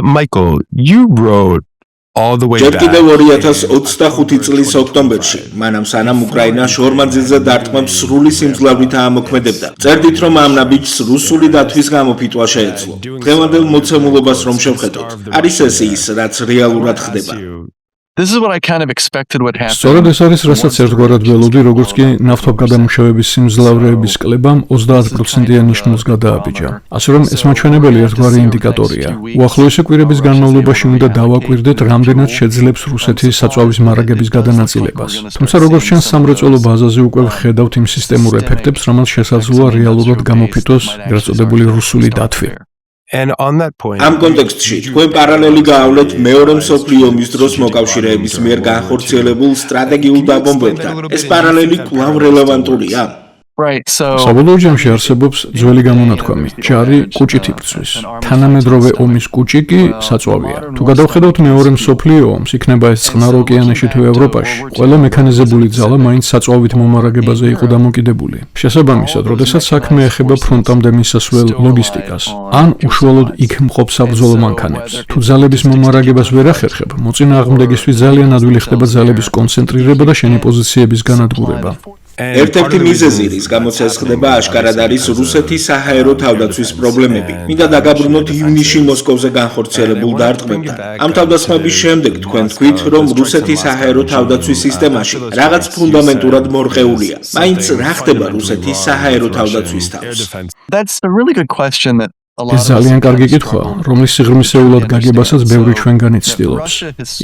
Michael, you wrote all the way ჯერ back. კიდევ 2025 წლის ოქტომბერში, მანამ სანამ უკრაინა შორმანძილზე დარტყმებს სრული სიმძლავრით აამოქმედებდა, წერდით, რომ ამ ნაბიჯს რუსული დათვის გამოფიტვა შეეძლო. დღევანდელ მოცემულობას რომ შევხედოთ, არის ეს ის, რაც რეალურად ხდება. This is what I kind of expected would happen. სწორედ ეს არის, რასაც ერთგვარად ველოდი, როგორც კი ნავთობგადამუშავების სიმძლავრეების კლებამ 30%-იან ნიშნულს გადააბიჯა. ასე რომ ეს მაჩვენებელი ერთგვარი ინდიკატორია. უახლოესი კვირების განმავლობაში უნდა დავაკვირდეთ, რამდენად შეძლებს რუსეთის საწვავის მარაგების გადანაწილებას. თუმცა როგორც ჩანს, სამრეწველო ბაზაზე უკვე ვხედავთ იმ სისტემურ ეფექტებს, რომელიც შესაძლოა რეალურად გამოფიტოს ეგრეთ წოდებული რუსული დათვი. And on that point, ამ კონტექსტში თქვენ პარალელი გაავლეთ მეორე მსოფლიო ომის დროს მოკავშირეების მიერ განხორციელებულ სტრატეგიულ დაბომბვებთან. ეს პარალელი კვლავ რელევანტურია. Right, so საბოლოო ჯამში არსებობს ძველი გამონათქვამი: ჯარი კუჭით იბრძვის. თანამედროვე ომის კუჭი კი საწვავია. თუ გადავხედავთ მეორე მსოფლიო ომს, იქნება ეს წყნარ ოკეანეში თუ ევროპაში, ყველა მექანიზებული ძალა მაინც საწვავით მომარაგებაზე იყო დამოკიდებული. შესაბამისად, როდესაც საქმე ეხება ფრონტამდე მისასვლელ ლოგისტიკას, ან უშუალოდ იქ მყოფ საბრძოლო მანქანებს, თუ ძალების მომარაგებას ვერ ახერხებ, მოწინააღმდეგისთვის ძალიან ადვილი ხდება ძალების კონცენტრირება და შენი პოზიციების განადგურება. ერთ-ერთი მიზეზი, რის გამოც ეს ხდება, აშკარად არის რუსეთის საჰაერო თავდაცვის პრობლემები. მინდა დაგაბრუნოთ ივნისში მოსკოვზე განხორციელებულ დარტყმებთან. ამ თავდასხმების შემდეგ თქვენ თქვით, რომ რუსეთის საჰაერო თავდაცვის სისტემაში რაღაც ფუნდამენტურად მორყეულია. მაინც რა ხდება რუსეთის საჰაერო თავდაცვის თავს? that's a really good question that a lot ეს ძალიან კარგი კითხვაა, რომლის სიღრმისეულად გაგებასაც ბევრი ჩვენგანი ცდილობს.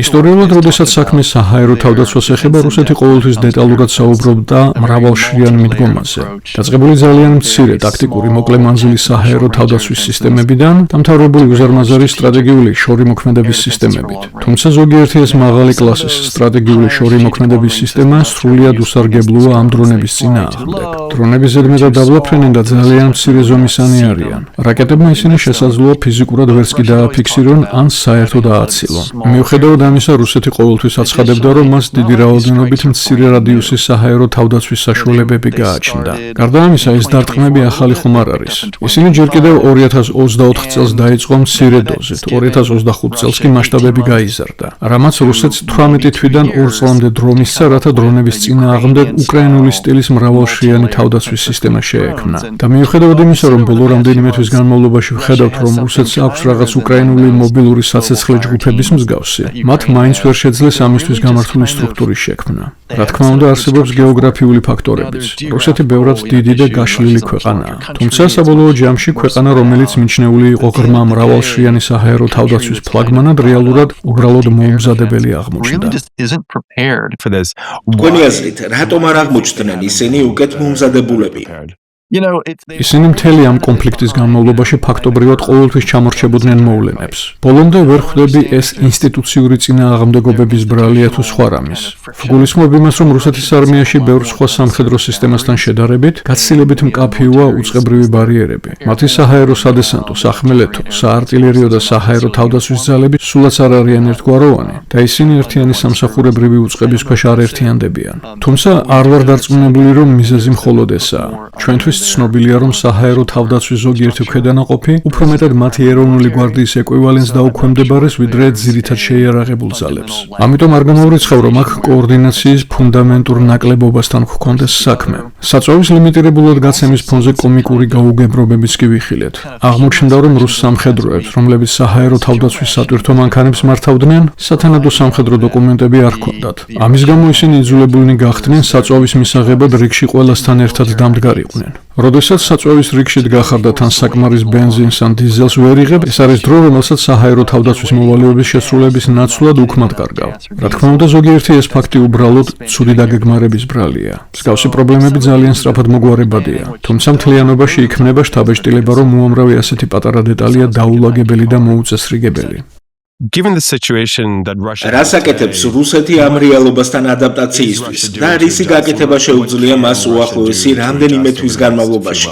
ისტორიულად, როდესაც საქმე საჰაერო თავდაცვას ეხება, რუსეთი ყოველთვის დეტალურად საუბრობდა მრავალშრიან მიდგომაზე. დაწყებული ძალიან მცირე ტაქტიკური მოკლე მანძილის საჰაერო თავდაცვის სისტემებიდან, დამთავრებული უზარმაზარი სტრატეგიული შორი მოქმედების სისტემებით. თუმცა ზოგიერთი ეს მაღალი კლასის სტრატეგიული შორი მოქმედების სისტემა სრულიად უსარგებლოა ამ დრონების წინააღმდეგ. დრონები ზედმეტად დაბლაფრენენ და ძალიან მცირე ზომისანი არიან. რაკეტებმა ისინი შესაძლოა ფიზიკურად ვერც კი დააფიქსირონ ან საერთოდ ააცილონ. მიუხედავად ამისა, რუსეთი ყოველთვის აცხადებდა, რომ მას დიდი რაოდენობით მცირე რადიუსის საჰაერო თავდაცვის საშუალებები გააჩნდა. გარდა ამისა, ეს დარტყმები ახალი ხომ არ არის. ისინი ჯერ კიდევ 2024 წელს დაიწყო მცირე დოზით, 2025 წელს კი მასშტაბები გაიზარდა, რამაც რუსეთს 18 თვიდან 2 წლამდე დრო მისცა, რათა დრონების წინააღმდეგ უკრაინული სტილის მრავალშრიანი თავდაცვის სისტემა შეექმნა. და მიუხედავად იმისა, რომ ბოლო რამდენიმე თვის განმავლობაში ვხედავთ, რომ რუსეთს აქვს რაღაც უკრაინული მობილური საცეცხლე ჯგუფების მსგავსი, მათ მაინც ვერ შეძლეს ამისთვის გამართული სტრუქტურის შექმნა. რა თქმა უნდა, არსებობს გეოგრაფიული ფაქტორებიც. რუსეთი ბევრად დიდი და გაშლილი ქვეყანაა. თუმცა საბოლოო ჯამში ქვეყანა, რომელიც მიჩნეული იყო ღრმა მრავალშრიანი საჰაერო თავდაცვის ფლაგმანად, რეალურად უბრალოდ მოუმზადებელი აღმოჩნდა. really just isn't prepared. for this, თქვენი აზრით, რატომ არ აღმოჩნდნენ ისინი უკეთ მომზადებულები? You know, ისინი მთელი ამ კონფლიქტის განმავლობაში ფაქტობრივად ყოველთვის ჩამორჩებოდნენ მოვლენებს. ბოლომდე ვერ ხვდები ეს ინსტიტუციური წინააღმდეგობების ბრალია თუ სხვა რამის. ვგულისხმობ იმას, რომ რუსეთის არმიაში ბევრ სხვა სამხედრო სისტემასთან შედარებით გაცილებით მკაფიოა უწყებრივი ბარიერები. მათი საჰაერო სადესანტო, სახმელეთო, საარტილერიო და საჰაერო თავდაცვის ძალები სულაც არ არიან ერთგვაროვანი და ისინი ერთიანი სამსახურებრივი უწყების ქვეშ არ ერთიანდებიან. თუმცა არ ვარ დარწმუნებული, რომ მიზეზი მხოლოდ ესაა. ჩვენთვის ცნობილია, რომ საჰაერო თავდაცვის ზოგიერთი ქვედანაყოფი უფრო მეტად მათი ეროვნული გვარდიის ეკვივალენტს დაუქვემდებარეს, ვიდრე ძირითად შეიარაღებულ ძალებს. ამიტომ არ გამოვრიცხავ, რომ აქ კოორდინაციის ფუნდამენტურ ნაკლებობასთან გვქონდეს საქმე. საწვავის ლიმიტირებულად გაცემის ფონზე კომიკური გაუგებრობებიც კი ვიხილეთ. აღმოჩნდა, რომ რუს სამხედროებს, რომლებიც საჰაერო თავდაცვის სატვირთო მანქანებს მართავდნენ, სათანადო სამხედრო დოკუმენტები არ ჰქონდათ. ამის გამო ისინი იძულებულნი გახდნენ საწვავის მისაღებად რიგში ყველასთან ერთად დამდგარიყვნენ. როდესაც საწვავის რიგში დგახარ და თან საკმარის ბენზინს ან დიზელს ვერ იღებ, ეს არის დრო, რომელსაც საჰაერო თავდაცვის მოვალეობის შესრულების ნაცვლად უქმად კარგავ. რა თქმა უნდა, ზოგიერთი ეს ფაქტი უბრალოდ ცუდი დაგეგმარების ბრალია. მსგავსი პრობლემები ძალიან სწრაფად მოგვარებადია. თუმცა მთლიანობაში იქმნება შთაბეჭდილება, რომ უამრავი ასეთი პატარა დეტალია დაულაგებელი და მოუწესრიგებელი. given the situation that Russia რას აკეთებს რუსეთი ამ რეალობასთან ადაპტაციისთვის და რისი გაკეთება შეუძლია მას უახლოესი რამდენიმე თვის განმავლობაში?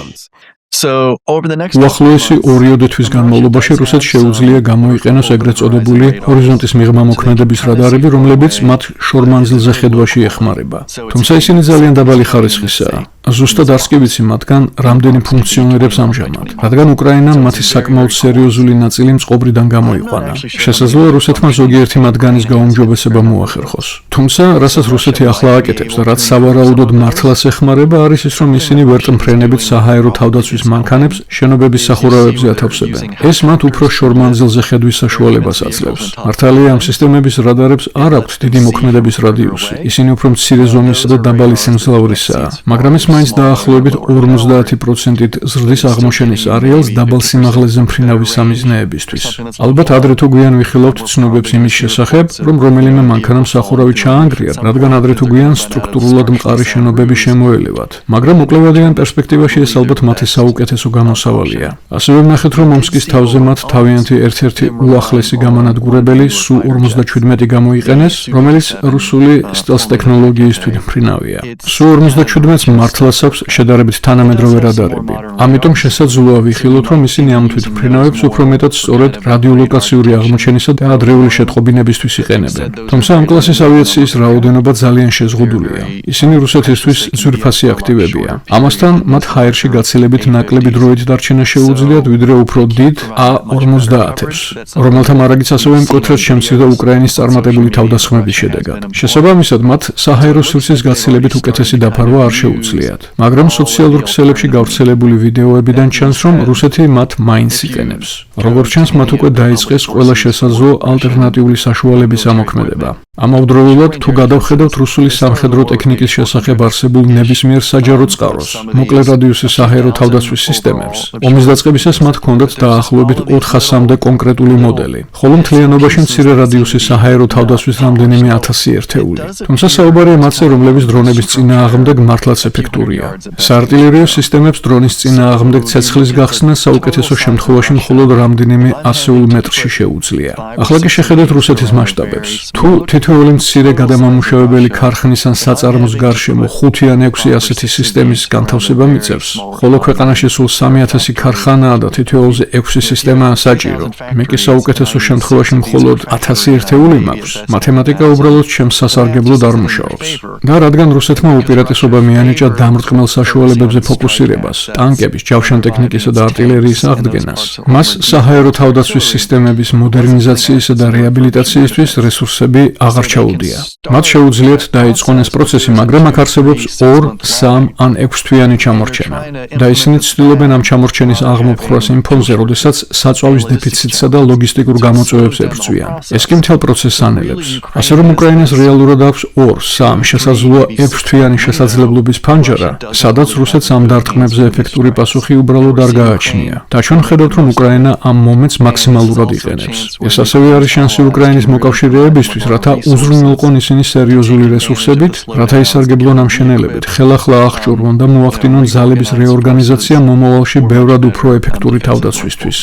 so over the next უახლოესი 2 თვის განმავლობაში რუსეთს შეუძლია გამოიყენოს ეგრეთ წოდებული ჰორიზონტის მიღმა მოქმედების რადარები, რომლებიც მათ შორმანძილზე ხედვაში ეხმარება. თუმცა ისინი ძალიან დაბალი ხარისხისაა. ზუსტად არც კი ვიცი მათგან რამდენი ფუნქციონირებს ამჟამად, რადგან უკრაინამ მათი საკმაოდ სერიოზული ნაწილი მწყობრიდან გამოიყვანა. შესაძლოა რუსეთმა ზოგიერთი მათგანის გაუმჯობესება მოახერხოს. თუმცა, რასაც რუსეთი ახლა აკეთებს და რაც სავარაუდოდ მართლაც ეხმარება, არის ის, რომ ისინი ვერტმფრენებით საჰაერო თავდაცვის მანქანებს შენობების სახურავებზე ათავსებენ. ეს მათ უფრო შორმანძილზე ხედვის საშუალებას აძლევს. მართალია, ამ სისტემების რადარებს არ აქვთ დიდი მოქმედების რადიუსი. ისინი უფრო მცირე ზომისა და დაბალი სიმძლავრისაა, მაგრამ ეს მაინც დაახლოებით 50%-ით ზრდის აღმოჩენის არეალს დაბალ სიმაღლეზე მფრინავი სამიზნეებისთვის. ალბათ ადრე თუ გვიან ვიხილავთ ცნობებს იმის შესახებ, რომ რომელიმე მანქანამ სახურავი ჩაანგრია, რადგან ადრე თუ გვიან სტრუქტურულად მყარი შენობები შემოელევათ. მაგრამ მოკლევადიან პერსპექტივაში ეს ალბათ მათი საუკეთესო გამოსავალია. ასევე ვნახეთ, რომ ომსკის თავზე მათ თავიანთი ერთ-ერთი უახლესი გამანადგურებელი Su-57 გამოიყენეს, რომელიც რუსული სტელს ტექნოლოგიის თვითმფრინავია. Su-57-ს მართლაც აქვს შედარებით თანამედროვე რადარები. ამიტომ შესაძლოა ვიხილოთ, რომ ისინი ამ თვითმფრინავებს უფრო მეტად სწორედ რადიოლოკაციური აღმოჩენისა და ადრეული შეტყობინებისთვის იყენებენ. თუმცა ამ კლასის ავიაციის რაოდენობა ძალიან შეზღუდულია. ისინი რუსეთისთვის ძვირფასი აქტივებია. ამასთან მათ ჰაერში გაცილებით ნაკლები დროით დარჩენა შეუძლიათ, ვიდრე უფრო დიდ A-50-ებს, რომელთა მარაგიც ასევე მკვეთრად შემცირდა უკრაინის წარმატებული თავდასხმების შედეგად. შესაბამისად, მათ საჰაერო სივრცის გაცილებით უკეთესი დაფარვა არ შეუძლიათ. მაგრამ სოციალურ ქსელებში გავრცელებული ვიდეოებიდან ჩანს, რომ რუსეთი მათ მაინც იყენებს. როგორც ჩანს, მათ უკვე დაიწყეს ყველა შესაძლო ალტერნატიული საშუალების ამოქმედება. ამავდროულად, თუ გადავხედავთ რუსული სამხედრო ტექნიკის შესახებ არსებულ ნებისმიერ საჯარო წყაროს, მოკლე რადიუსის საჰაერო თავდაცვის სისტემებს, ომის დაწყებისას მათ ჰქონდათ დაახლოებით 400-მდე კონკრეტული მოდელი, ხოლო მთლიანობაში მცირე რადიუსის საჰაერო თავდაცვის რამდენიმე 1000 ერთეული. თუმცა საუბარია მათზე, რომლების დრონების წინააღმდეგ მართლაც ეფექტურია. საარტილერიო სისტემებს დრონის წინააღმდეგ ცეცხლის გახსნა საუკეთესო შემთხვევაში მხოლოდ რამდენიმე 100 მეტრში შეუძლია. ახლა კი შეხედეთ რუსეთის მასშტაბებს. თუ თითოეული მცირე გადამამუშავებელი ქარხნის ან საწარმოს გარშემო 5 ან 6 ასეთი სისტემის განთავსება მიწევს, ხოლო ქვეყანაში სულ 3000 ქარხანაა და თითოეულზე 6 სისტემაა საჭირო, მე კი საუკეთესო შემთხვევაში მხოლოდ 1000 ერთეული მაქვს. მათემატიკა უბრალოდ ჩემს სასარგებლოდ არ მუშაობს. და რადგან რუსეთმა უპირატესობა მიანიჭა დამრტყმელ საშუალებებზე ფოკუსირებას, ტანკების, ჯავშან ტექნიკისა და არტილერიის აღდგენას, მას საჰაერო თავდაცვის სისტემების მოდერნიზაციისა და რეაბილიტაციისთვის რესურსები აღარ ჩაუდია. მათ შეუძლიათ დაიწყონ ეს პროცესი, მაგრამ აქ არსებობს 2, 3 ან 6 თვიანი ჩამორჩენა. და ისინი ცდილობენ ამ ჩამორჩენის აღმოფხვრას იმ ფონზე, როდესაც საწვავის დეფიციტსა და ლოგისტიკურ გამოწვევებს ებრძვიან. ეს კი მთელ პროცესს ანელებს. ასე რომ უკრაინას რეალურად აქვს 2, 3 შესაძლოა 6 თვიანი შესაძლებლობის ფანჯარა, სადაც რუსეთს ამ დარტყმებზე ეფექტური პასუხი უბრალოდ არ გააჩნია. და ჩვენ ხედავთ, რომ უკრაინა ამ მომენტს მაქსიმალურად იყენებს. ეს ასევე არის შანსი უკრაინის მოკავშირეებისთვის, რათა უზრუნველყონ ისინი სერიოზული რესურსებით, რათა ისარგებლონ ამ შენელებით, ხელახლა აღჭურვონ და მოახდინონ ძალების რეორგანიზაცია მომავალში ბევრად უფრო ეფექტური თავდაცვისთვის.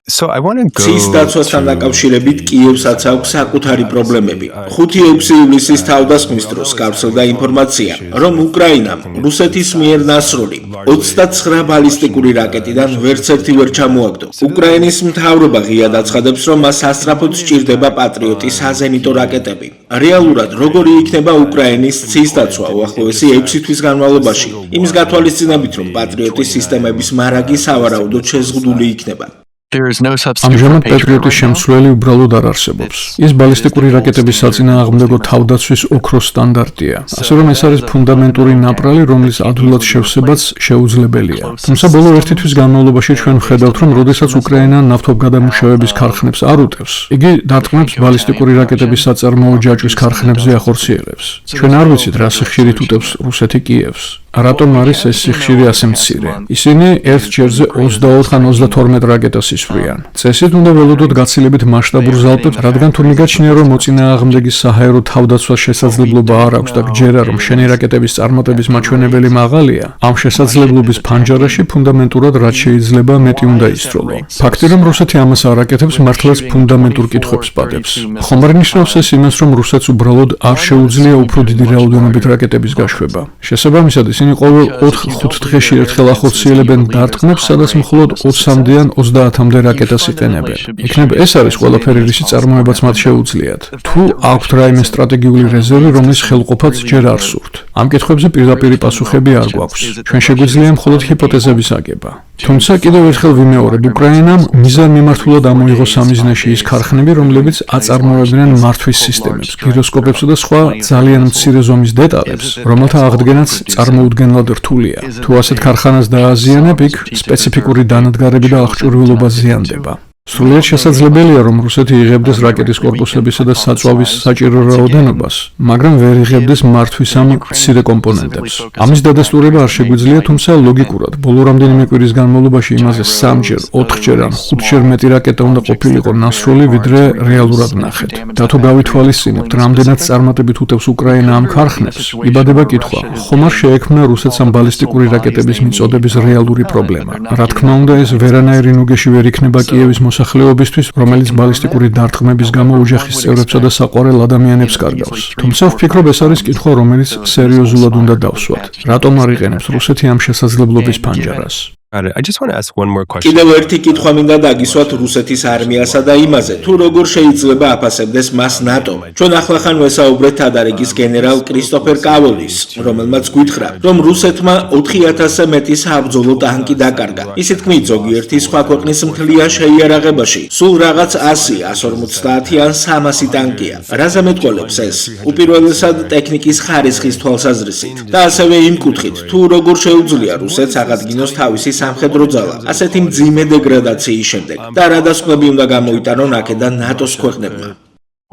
ცის დაცვასთან დაკავშირებით კიევსაც აქვს საკუთარი პრობლემები. 5-6 ივლისის თავდასხმის დროს გავრცელდა ინფორმაცია, რომ უკრაინამ რუსეთის მიერ დასრული 29 ბალისტიკური რაკეტიდან ვერც ერთი ვერ ჩამოაგდო. უკრაინის მთავრობა ღიად აცხადებს, რომ მას სასწრაფოდ სჭირდება პატრიოტის საზენიტო რაკეტები. რეალურად როგორი იქნება უკრაინის ცის დაცვა უახლოესი 6 თვის განმავლობაში, იმის გათვალისწინებით, რომ პატრიოტის სისტემების მარაგი სავარაუდოდ შეზღუდული იქნება. ამჟამად პატრიოტის შემცვლელი უბრალოდ არ არსებობს. ის ბალისტიკური რაკეტების საწინააღმდეგო თავდაცვის ოქროს სტანდარტია, ასე რომ ეს არის ფუნდამენტური ნაპრალი, რომლის ადვილად შევსებაც შეუძლებელია. თუმცა ბოლო 1 თვის განმავლობაში ჩვენ ვხედავთ, რომ როდესაც უკრაინა ნავთობგადამუშავების ქარხნებს არ უტევს, იგი დარტყმებს ბალისტიკური რაკეტების საწარმოო ჯაჭვის ქარხნებზე ახორციელებს. ჩვენ არ ვიცით, რა სიხშირით უტევს რუსეთი კიევს. რატომ არის ეს სიხშირე ასე მცირე? ისინი ერთ ჯერზე 24 ან 32 რაკეტას ისვრიან. წესით უნდა ველოდოთ გაცილებით მასშტაბურ ზალპებს, რადგან თუ მიგაჩნია, რომ მოწინააღმდეგის საჰაერო თავდაცვას შესაძლებლობა არ აქვს და გჯერა, რომ შენი რაკეტების წარმატების მაჩვენებელი მაღალია, ამ შესაძლებლობის ფანჯარაში ფუნდამენტურად რაც შეიძლება მეტი უნდა ისროლო. ფაქტი, რომ რუსეთი ამას არ აკეთებს, მართლაც ფუნდამენტურ კითხვებს პადებს. ხომ არ ნიშნავს ეს იმას, რომ რუსეთს უბრალოდ არ შეუძლია უფრო დიდი რაოდენობით რაკეტების გაშვება. შესაბამისად, ისინი ყოველ 4-5 დღეში ერთხელ ახორციელებენ დარტყმებს, სადაც მხოლოდ 20-მდე ან 30-მდე რაკეტას იყენებენ. იქნებ ეს არის ყველაფერი, რისი წარმოებაც მათ შეუძლიათ. თუ აქვთ რაიმე სტრატეგიული რეზერვი, რომლის ხელყოფაც ჯერ არ სურთ. ამ კითხვებზე პირდაპირი პასუხები არ გვაქვს. ჩვენ შეგვიძლია მხოლოდ ჰიპოთეზების აგება. თუმცა კიდევ ერთხელ ვიმეორებ, უკრაინამ მიზან მიმართულად ამოიღო სამიზნეში ის ქარხნები, რომლებიც აწარმოებდნენ მართვის სისტემებს, გიროსკოპებსა და სხვა ძალიან მცირე ზომის დეტალებს, რომელთა აღდგენაც წარმოუდგენლად რთულია. თუ ასეთ ქარხანას დააზიანებ, იქ სპეციფიკური დანადგარები და აღჭურვილობა ზიანდება. სრულიად შესაძლებელია, რომ რუსეთი იღებდეს რაკეტის კორპუსებისა და საწვავის საჭირო რაოდენობას, მაგრამ ვერ იღებდეს მართვის ამ მცირე კომპონენტებს. ამის დადასტურება არ შეგვიძლია, თუმცა ლოგიკურად, ბოლო რამდენიმე კვირის განმავლობაში იმაზე 3-ჯერ, 4-ჯერ ან 5-ჯერ მეტი რაკეტა უნდა ყოფილიყო ნასროლი, ვიდრე რეალურად ნახეთ. და თუ გავითვალისწინებთ, რამდენად წარმატებით უტევს უკრაინა ამ ქარხნებს, იბადება კითხვა, ხომ არ შეექმნა რუსეთს ამ ბალისტიკური რაკეტების მიწოდების რეალური პრობლემა? რა თქმა უნდა, ეს ვერანაირი ნუგეში ვერ იქნება კიევის მოსახლეობისთვის, რომელიც ბალისტიკური დარტყმების გამო ოჯახის წევრებსა და საყვარელ ადამიანებს კარგავს. თუმცა ვფიქრობ, ეს არის კითხვა, რომელიც სერიოზულად უნდა დავსვათ. რატომ არ იყენებს რუსეთი ამ შესაძლებლობის ფანჯარას? I just want to ask one more question. კიდევ ერთი კითხვა მინდა დაგისვათ რუსეთის არმიასა და იმაზე, თუ როგორ შეიძლება აფასებდეს მას ნატო. ჩვენ ახლახან ვესაუბრეთ თადარიგის გენერალ კრისტოფერ კავოლის, რომელმაც გითხრა, რომ რუსეთმა 4000-ზე მეტი საბრძოლო ტანკი დაკარგა. ისე თქმით, ზოგიერთი სხვა ქვეყნის მთლიან შეიარაღებაში სულ რაღაც 100, 150 ან 300 ტანკია. რაზე მეტყოლებს ეს? უპირველესად ტექნიკის ხარისხის თვალსაზრისით და ასევე იმ კუთხით, თუ როგორ შეუძლია რუსეთს აღადგინოს თავისი სამხედრო ძალა ასეთი მძიმე დეგრადაციის შემდეგ და რა დასკვნები უნდა გამოიტანონ აქედან ნატოს ქვეყნებმა.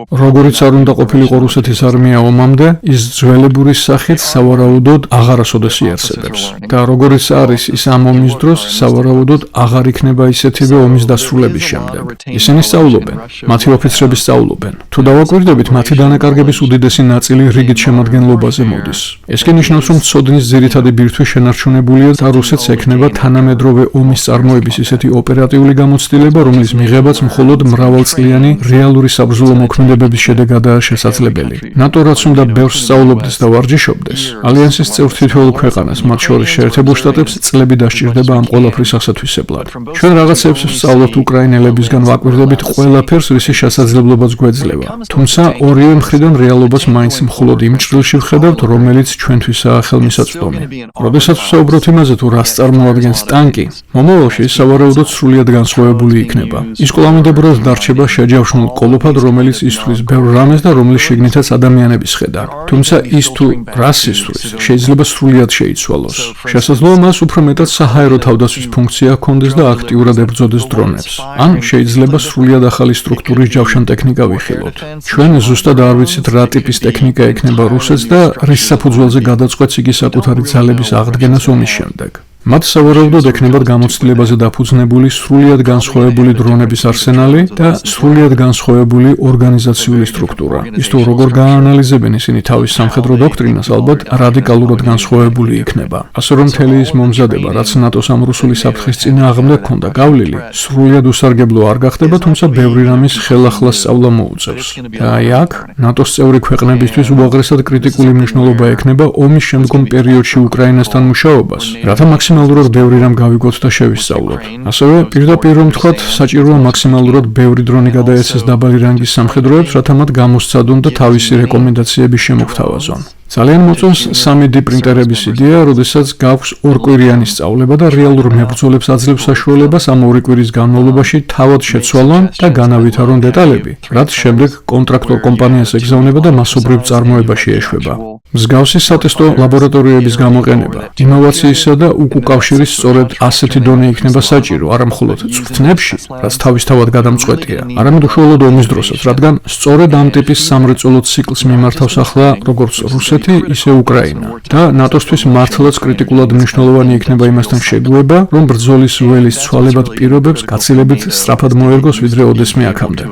როგორიც არ უნდა ყოფილიყო რუსეთის არმია ომამდე, ის ძველებურის სახით სავარაუდოდ აღარასოდეს იარსებებს. და როგორიც არის ის ამ ომის დროს, სავარაუდოდ აღარ იქნება ისეთივე ომის დასრულების შემდეგ. ისინი სწავლობენ, მათი ოფიცრები სწავლობენ. თუ დავაკვირდებით, მათი დანაკარგების უდიდესი ნაწილი რიგით შემადგენლობაზე მოდის. ეს კი ნიშნავს, რომ ცოდნის ძირითადი ბირთვი შენარჩუნებულია და რუსეთს ექნება თანამედროვე ომის წარმოების ისეთი ოპერატიული გამოცდილება, რომლის მიღებაც მხოლოდ მრავალწლიანი რეალური საბრძოლო მოქმედებების შედეგადაა შესაძლებელი. ნატო რაც უნდა ბევრს სწავლობდეს და ვარჯიშობდეს, ალიანსის წევრ თითოეულ ქვეყანას, მათ შორის შეერთებულ შტატებს, წლები დასჭირდება ამ ყველაფრის ასათვისებლად. ჩვენ რაღაცებს ვსწავლობთ უკრაინელებისგან, ვაკვირდებით ყველაფერს, რისი შესაძლებლობაც გვეძლევა. თუმცა ორივე მხრიდან რეალობას მაინც მხოლოდ იმ ჭრილში ვხედავთ, რომელიც ჩვენთვისაა ხელმისაწვდომი. როდესაც ვსაუბრობთ იმაზე, თუ რას წარმოადგენს ტანკი, მომავალში ის სავარაუდოდ სრულიად განსხვავებული იქნება. ის კვლავინდებურად დარჩება შეჯავშნულ კოლოფად, რომელიც ისთვის ბევრ რამეს და რომლის შიგნითაც ადამიანების ხედა. თუმცა ის თუ რას ისთვის, შეიძლება სრულიად შეიცვალოს. შესაძლოა მას უფრო მეტად საჰაერო თავდასხმის ფუნქცია ჰქონდეს და აქტიურად ებრძოდეს დრონებს. ან შეიძლება სრულიად ახალი სტრუქტურის ჯავშან ტექნიკა ვიხილოთ. ჩვენ ზუსტად არ ვიცით რა ტიპის ტექნიკა ექნება რუსეთს და რის საფუძველზე გადაწყვეტს იგი საკუთარი ძალების აღდგენას ომის შემდეგ. მათ სავარაუდოდ ექნებათ გამოცდილებაზე დაფუძნებული სრულიად განსხვავებული დრონების არსენალი და სრულიად განსხვავებული ორგანიზაციული სტრუქტურა. ის თუ როგორ გააანალიზებენ ისინი თავის სამხედრო დოქტრინას, ალბათ რადიკალურად განსხვავებული იქნება. ასე რომ მთელი ის მომზადება, რაც ნატოს ამ რუსული საფრთხის წინააღმდეგ ჰქონდა გავლილი, სრულიად უსარგებლო არ გახდება, თუმცა ბევრი რამის ხელახლა სწავლა მოუწევს. და აი აქ ნატოს წევრი ქვეყნებისთვის უაღრესად კრიტიკული მნიშვნელობა ექნება ომის შემდგომ პერიოდში უკრაინასთან მუშაობას, რათა მაქსიმალურად ბევრი რამ გავიგოთ და შევისწავლოთ. ასევე პირდაპირ რომ ვთქვათ, საჭიროა მაქსიმალურად ბევრი დრონი გადაეცეს დაბალი რანგის სამხედროებს, რათა მათ გამოსცადონ და თავისი რეკომენდაციები შემოგთავაზონ. ძალიან მოწონს 3D პრინტერების იდეა, როდესაც გაქვს ორკვირიანი სწავლება და რეალურ მებრძოლებს აძლევს საშუალებას ამ ორი კვირის განმავლობაში თავად შეცვალონ და განავითარონ დეტალები, რაც შემდეგ კონტრაქტორ კომპანიას ეგზავნება და მასობრივ წარმოებაში ეშვება. მსგავსი სატესტო ლაბორატორიების გამოყენება, ინოვაციისა და უკავშირის სწორედ ასეთი დონე იქნება საჭირო, არა მხოლოდ წვრთნებში, რაც თავისთავად გადამწყვეტია, არამედ უშუალოდ ომის დროსაც, რადგან სწორედ ამ ტიპის სამრეწველო ციკლს მიმართავს ახლა როგორც რუსეთი, ისე უკრაინა. და ნატოსთვის მართლაც კრიტიკულად მნიშვნელოვანი იქნება იმასთან შეგუება, რომ ბრძოლის ველის ცვალებად პირობებს გაცილებით სწრაფად მოერგოს ვიდრე ოდესმე აქამდე.